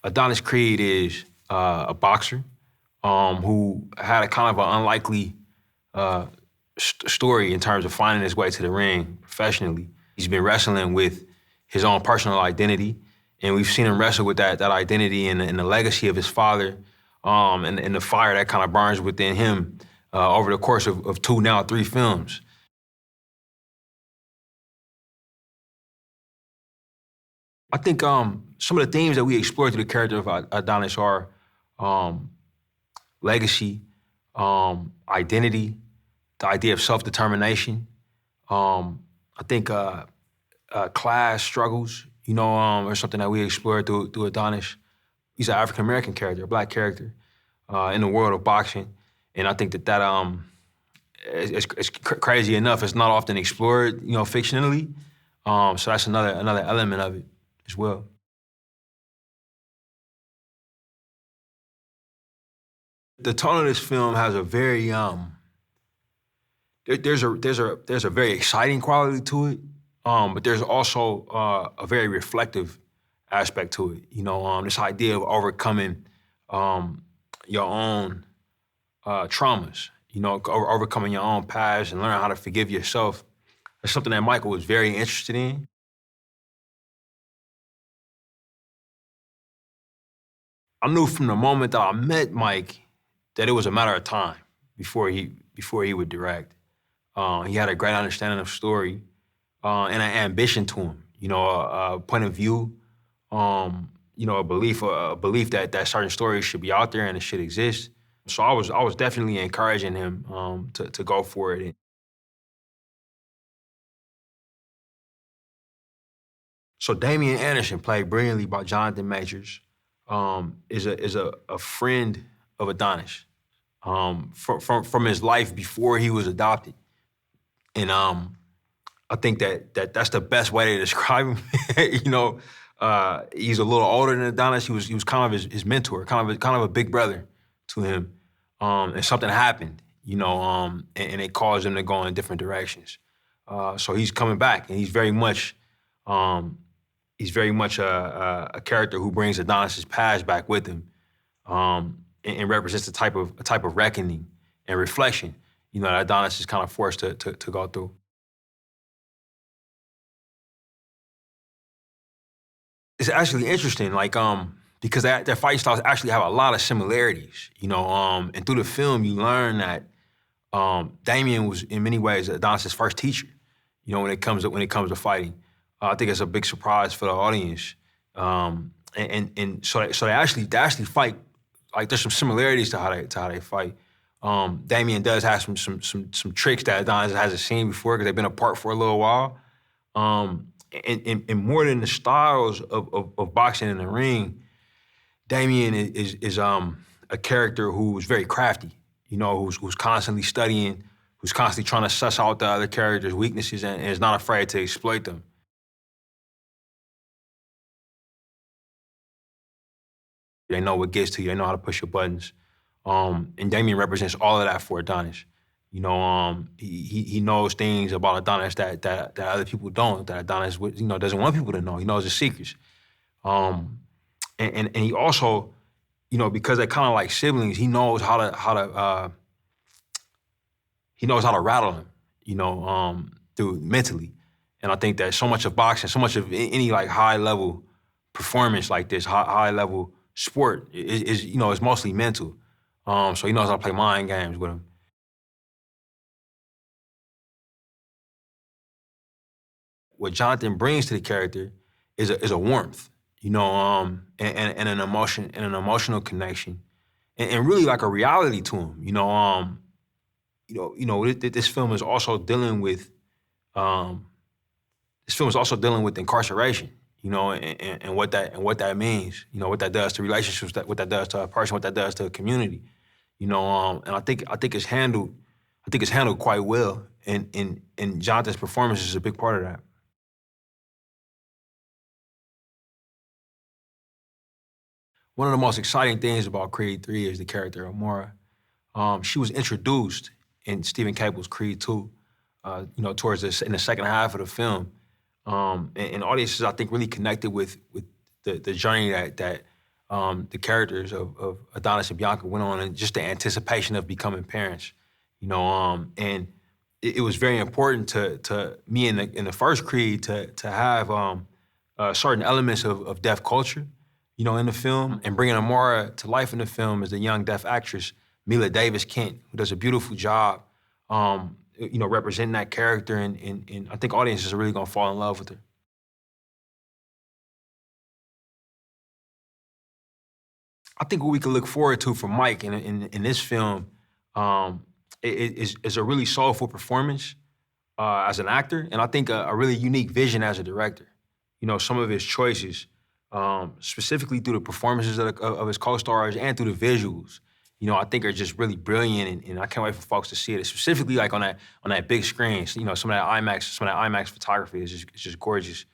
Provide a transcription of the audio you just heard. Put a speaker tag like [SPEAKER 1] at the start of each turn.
[SPEAKER 1] Adonis Creed is a boxer who had a kind of an unlikely uh, story in terms of finding his way to the ring professionally. He's been wrestling with his own personal identity, and we've seen him wrestle with that identity and the legacy of his father, and the fire that kind of burns within him over the course of two, now three films. I think some of the themes that we explore through the character of Adonis are um, legacy, identity, the idea of self-determination. I think class struggles, are something that we explore through Adonis. He's an African-American character, a Black character in the world of boxing. And I think that it's crazy enough. It's not often explored, fictionally. So that's another element of it as well. The tone of this film has a very there's a very exciting quality to it, but there's also a very reflective aspect to it. This idea of overcoming your own traumas. Overcoming your own past and learning how to forgive yourself. That's something that Michael was very interested in. I knew from the moment that I met Mike that it was a matter of time before he would direct. He had a great understanding of story and an ambition to him. A point of view. A belief that certain stories should be out there and it should exist. So I was definitely encouraging him to go for it. So Damian Anderson, played brilliantly by Jonathan Majors, is a friend of Adonis from his life before he was adopted, and I think that's the best way to describe him. He's a little older than Adonis. He was kind of his mentor, kind of a big brother to him, and something happened, and it caused him to go in different directions. So he's coming back, and he's very much. He's very much a character who brings Adonis's past back with him, and represents a type of reckoning and reflection, that Adonis is kind of forced to go through. It's actually interesting, because their fight styles actually have a lot of similarities, and through the film you learn that Damian was in many ways Adonis's first teacher, when it comes to fighting. I think it's a big surprise for the audience, and so they actually fight. Like there's some similarities to how they fight. Damian does have some tricks that Adonis hasn't seen before because they've been apart for a little while. And more than the styles of boxing in the ring, Damian is a character who's very crafty. Who's constantly studying, who's constantly trying to suss out the other character's weaknesses and is not afraid to exploit them. They know what gets to you. They know how to push your buttons. And Damian represents all of that for Adonis. He knows things about Adonis that other people don't, that Adonis doesn't want people to know. He knows his secrets. And he also, because they're kind of like siblings, he knows how to rattle him, through mentally. And I think that so much of boxing, so much of any like high level performance like this, high level sport is mostly mental. So he knows how to play mind games with him. What Jonathan brings to the character is a warmth, and an emotion and an emotional connection, and really like a reality to him. This film is also dealing with incarceration, and what that means, what that does to relationships, what that does to a person, what that does to a community, and I think it's handled. I think it's handled quite well, and Jonathan's performance is a big part of that. One of the most exciting things about Creed 3 is the character of Mora. She was introduced in Stephen Cable's Creed 2, towards in the second half of the film. And audiences, I think, really connected with the journey that the characters of Adonis and Bianca went on, and just the anticipation of becoming parents, and it was very important to me in the first Creed to have certain elements of deaf culture, in the film, and bringing Amara to life in the film as the young deaf actress, Mila Davis Kent, who does a beautiful job, representing that character, and I think audiences are really gonna fall in love with her. I think what we can look forward to from Mike in this film um, is a really soulful performance as an actor, and I think a really unique vision as a director. Some of his choices, specifically through the performances of his co-stars and through the visuals, I think are just really brilliant, and I can't wait for folks to see it, specifically like on that big screen. So, some of that IMAX photography is just gorgeous.